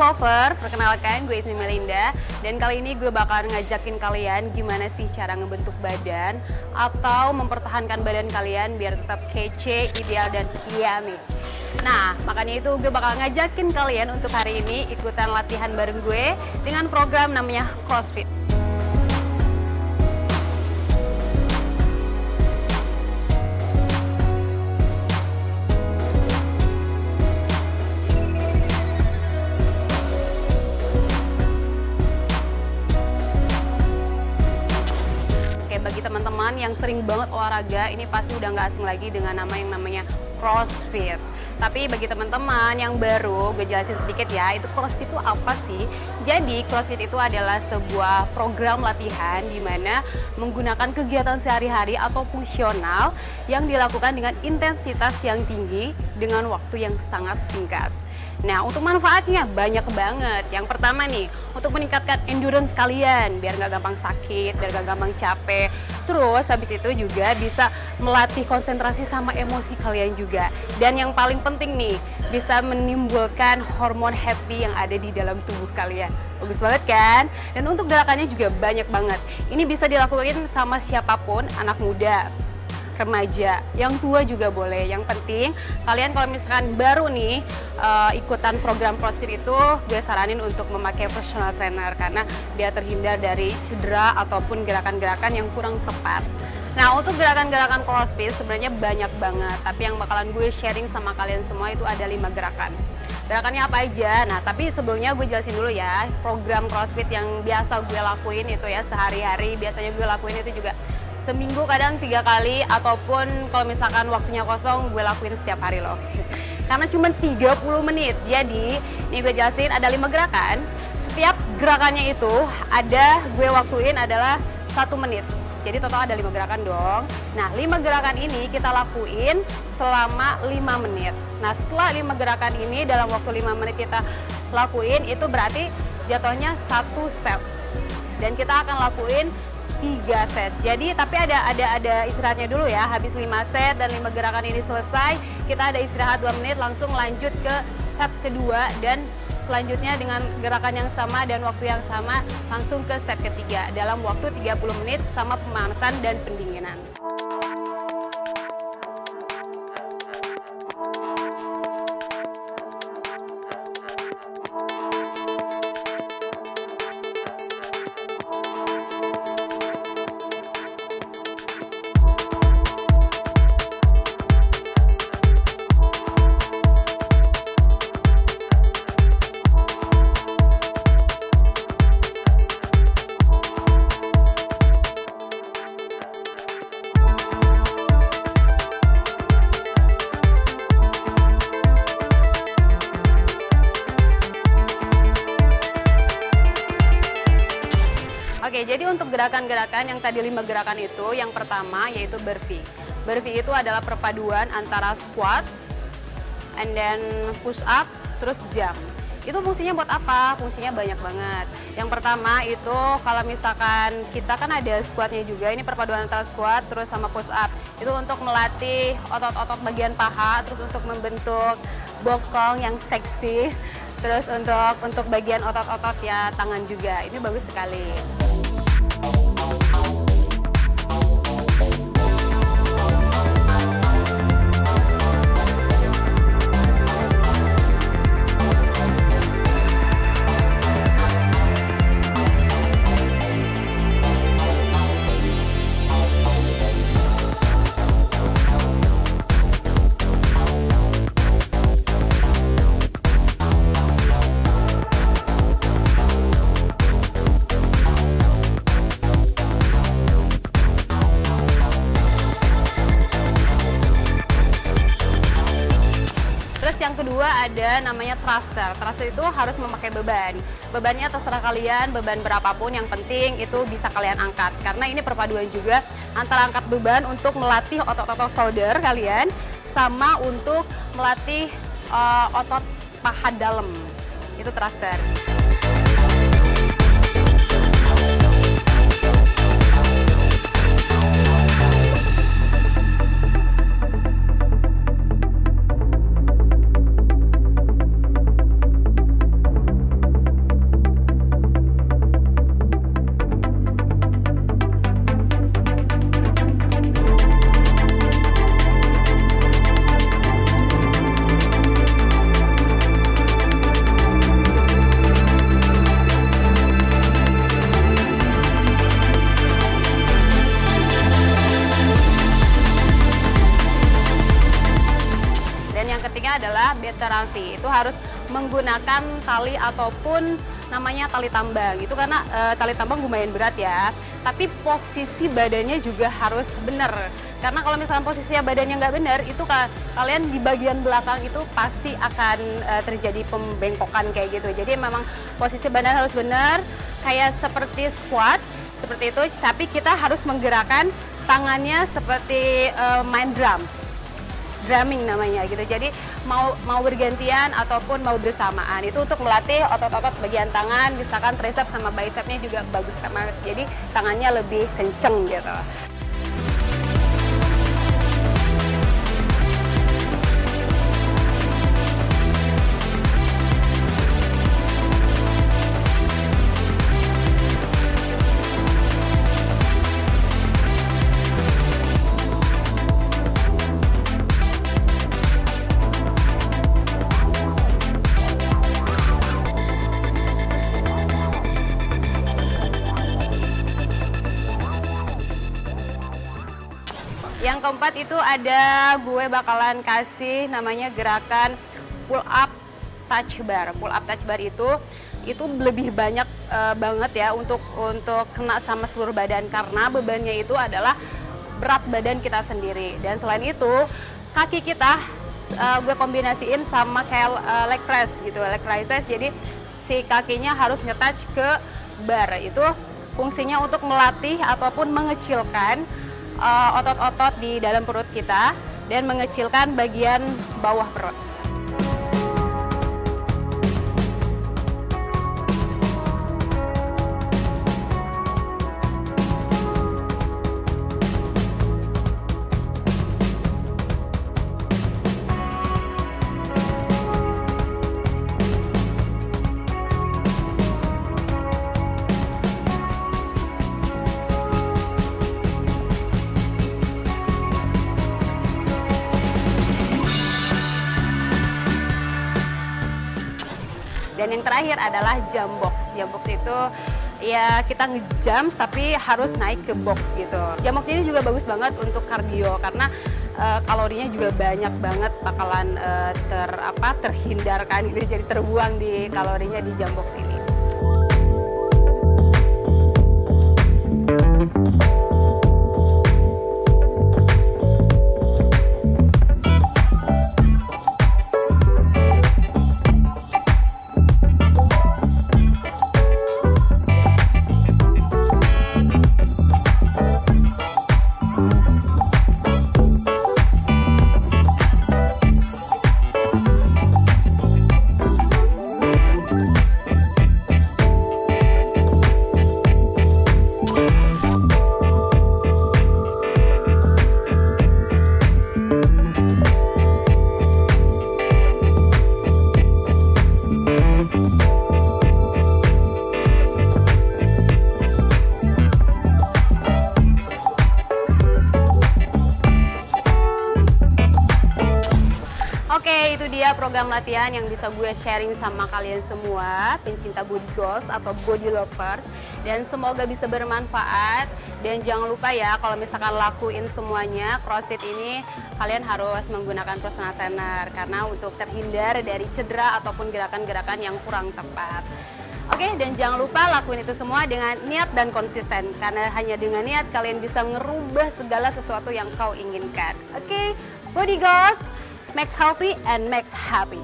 Lover, perkenalkan gue Ismi Melinda. Dan kali ini gue bakalan ngajakin kalian gimana sih cara ngebentuk badan atau mempertahankan badan kalian biar tetap kece, ideal, dan yummy. Nah, makanya itu gue bakal ngajakin kalian untuk hari ini ikutan latihan bareng gue dengan program namanya CrossFit. Bagi teman-teman yang sering banget olahraga, ini pasti udah nggak asing lagi dengan nama yang namanya CrossFit. Tapi bagi teman-teman yang baru, gue jelasin sedikit ya, itu CrossFit itu apa sih? Jadi CrossFit itu adalah sebuah program latihan di mana menggunakan kegiatan sehari-hari atau fungsional yang dilakukan dengan intensitas yang tinggi dengan waktu yang sangat singkat. Nah, untuk manfaatnya banyak banget. Yang pertama nih, untuk meningkatkan endurance kalian, biar nggak gampang sakit, biar nggak gampang capek. Terus habis itu juga bisa melatih konsentrasi sama emosi kalian juga. Dan yang paling penting nih, bisa menimbulkan hormon happy yang ada di dalam tubuh kalian. Bagus banget kan? Dan untuk gerakannya juga banyak banget. Ini bisa dilakukan sama siapapun, anak muda, remaja, yang tua juga boleh. Yang penting kalian kalau misalkan baru nih ikutan program CrossFit itu, gue saranin untuk memakai personal trainer karena dia terhindar dari cedera ataupun gerakan-gerakan yang kurang tepat. Nah, untuk gerakan-gerakan CrossFit sebenarnya banyak banget, tapi yang bakalan gue sharing sama kalian semua itu ada 5 gerakan. Gerakannya apa aja? Nah, tapi sebelumnya gue jelasin dulu ya, program CrossFit yang biasa gue lakuin itu ya sehari-hari, biasanya gue lakuin itu juga seminggu kadang 3 kali, ataupun kalau misalkan waktunya kosong gue lakuin setiap hari loh. Karena cuma 30 menit. Jadi ini gue jelasin ada 5 gerakan. Setiap gerakannya itu gue waktuin adalah 1 menit. Jadi total ada 5 gerakan dong. Nah, 5 gerakan ini kita lakuin selama 5 menit. Nah, setelah 5 gerakan ini dalam waktu 5 menit kita lakuin, itu berarti jatuhnya 1 set. Dan kita akan lakuin 3 set. Jadi tapi ada istirahatnya dulu ya. Habis 5 set dan 5 gerakan ini selesai, kita ada istirahat 2 menit, langsung lanjut ke set kedua, dan selanjutnya dengan gerakan yang sama dan waktu yang sama langsung ke set ketiga dalam waktu 30 menit sama pemanasan dan pendinginan. Oke, jadi untuk gerakan-gerakan yang tadi 5 gerakan itu, yang pertama yaitu burpee. Burpee itu adalah perpaduan antara squat, and then push up, terus jump. Itu fungsinya buat apa? Fungsinya banyak banget. Yang pertama itu kalau misalkan kita kan ada squatnya juga, ini perpaduan antara squat terus sama push up. Itu untuk melatih otot-otot bagian paha, terus untuk membentuk bokong yang seksi, terus untuk bagian otot-otot ya tangan juga. Ini bagus sekali. Yang kedua ada namanya thruster. Thruster itu harus memakai beban. Bebannya terserah kalian, beban berapapun, yang penting itu bisa kalian angkat. Karena ini perpaduan juga antara angkat beban untuk melatih otot-otot shoulder kalian sama untuk melatih otot paha dalam. Itu thruster. hypertrophy. Itu harus menggunakan tali ataupun namanya tali tambang. Itu karena tali tambang lumayan berat ya. Tapi posisi badannya juga harus benar. Karena kalau misalnya posisinya badannya nggak benar, itu kalian di bagian belakang itu pasti akan terjadi pembengkokan kayak gitu. Jadi memang posisi badan harus benar, kayak seperti squat, seperti itu. Tapi kita harus menggerakkan tangannya seperti main drum. Drumming namanya gitu. Jadi mau bergantian ataupun mau bersamaan. Itu untuk melatih otot-otot bagian tangan, misalkan tricep sama bicepnya juga bagus banget. Jadi tangannya lebih kenceng gitu. Yang keempat itu ada gue bakalan kasih namanya gerakan pull up touch bar. Pull up touch bar itu lebih banyak banget ya untuk kena sama seluruh badan karena bebannya itu adalah berat badan kita sendiri. Dan selain itu kaki kita gue kombinasiin sama kayak leg press gitu, leg raises. Jadi si kakinya harus nge-touch ke bar. Itu fungsinya untuk melatih ataupun mengecilkan otot-otot di dalam perut kita dan mengecilkan bagian bawah perut. Dan yang terakhir adalah jump box. Jump box itu ya kita nge-jump tapi harus naik ke box gitu. Jump box ini juga bagus banget untuk kardio karena kalorinya juga banyak banget bakalan terhindarkan gitu, jadi terbuang di kalorinya di jump box ini. Oke, itu dia program latihan yang bisa gue sharing sama kalian semua, pencinta body goals atau body lovers. Dan semoga bisa bermanfaat. Dan jangan lupa ya, kalau misalkan lakuin semuanya, CrossFit ini kalian harus menggunakan personal trainer. Karena untuk terhindar dari cedera ataupun gerakan-gerakan yang kurang tepat. Oke, dan jangan lupa lakuin itu semua dengan niat dan konsisten. Karena hanya dengan niat kalian bisa ngerubah segala sesuatu yang kau inginkan. Oke, body goals, makes healthy and makes happy.